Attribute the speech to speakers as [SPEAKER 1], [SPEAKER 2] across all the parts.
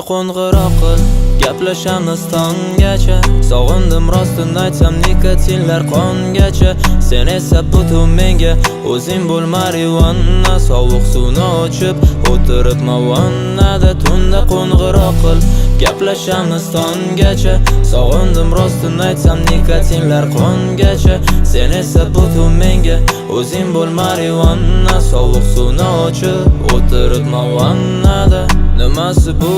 [SPEAKER 1] Tunda qo'ng'iroq qil, gaplashamiz tonggacha. Sog'indim rostini aytsam nikotinlar qongacha. Sen esa butun menga o'zing bo'l marijuana. Sovuq suvni ochib o'tiribman vannada. Tunda qo'ng'iroq qil, gaplashamiz tonggacha. Sog'indim rostini aytsam nikotinlar qongacha. Sen esa butun menga o'zing bo'l marijuana. Sovuq suvni ochib o'tiribman vannada. Nimasi bu?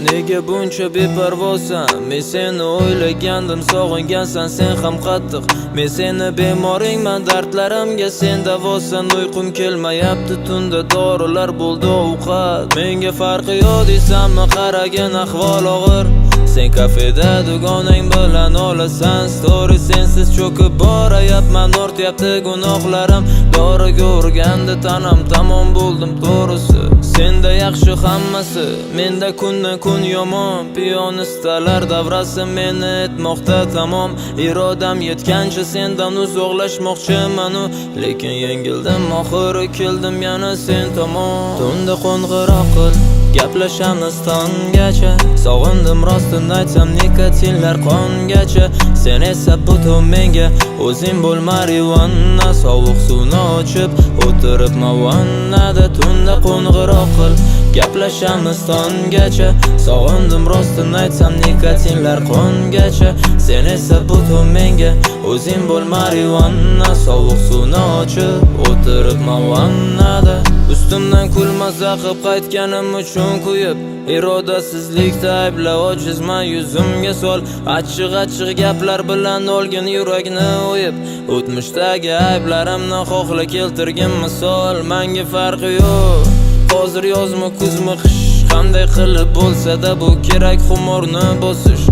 [SPEAKER 1] Nega buncha beparvosan? Men seni o'ylagandim, sog'ingansan sen ham qattiq. Men seni bemoringman, dardlarimga sen davosan. Uyqum kelmayapti tunda, dorilar bo'ldi ovqat. Menga farqi yo'q deysanmi? Qaragin ahvol og'ir. Sen kafeda dugonang bilan olasan story. Sensiz cho'kib borayapman, ortyapti gunohlarim. Doriga urganda tanam tamom bo'ldim to'g'risi. Senda yaxshi hammasi, menda kundan kun yomon. Piyonistalar davrasi meni etmoqda tamom. Irodam yetgancha sendan uzoqlashmoqchiman, lekin yengildim, oxiri keldim yana sen tomon. Tunda qo'ng'iroq qil, gaplashamiz tonggacha. Sog'indim rostini aytsam nikotinlar qongacha. Sen esa butun menga o'zing bo'l marijuana. Sovuq suvni ochib o'tiribman vannada. Tunda qo'ng'iroq qil, gaplashamiz tonggacha. Sog'indim rostini aytsam nikotinlar qongacha. Sen esa butun menga o'zing bo'l marijuana. Sovuq suvni ochib o'tiribman vannada. Ustimdan kulmaza qilib qaytganim uchun kuyib, irodasizlikda aybla ojizman yuzimga sol. Achchiq gaplar bilan olgin yurakni o'yib, o'tmishdagi ayblarimni xohla keltirgin misol. Menga farqi yo'q, hozir yozmi kuzmi qish, qanday qilib bo'lsa-da bu kerak xumorni bosish.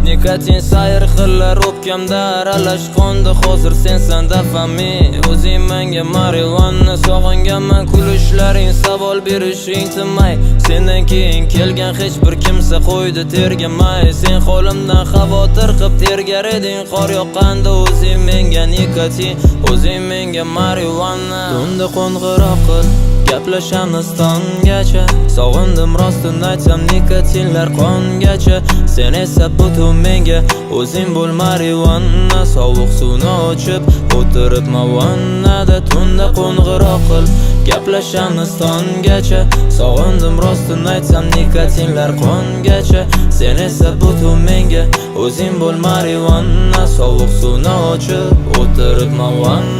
[SPEAKER 1] Nikotin sayr qillar o'pkamda aralash qo'ndi. Hozir sensan dafami, o'zing menga marijuana. Sog'inganman kulishlaring, savol berishing tinmay. Sendan keyin kelgan hech bir kimsa qo'ydi tergamay. Sen holimdan xavotir qilib tergar eding, qor yoqqanda o'zing menga nikotin, o'zing menga marijuana. Tunda qo'ng'iroq qil, gaplashamiz tonggacha. Sog'indim rostini aytsam nikotinlar qongacha. Sen esa butun menga o'zing bo'l marijuana. Sovuq suvni ochib o'tiribman vannada. Tunda qo'ng'iroq qil, gaplashamiz tonggacha. Sog'indim rostini aytsam nikotinlar qongacha. Sen esa butun menga o'zing bo'l marijuana. Sovuq suvni ochib o'tiribman vannada.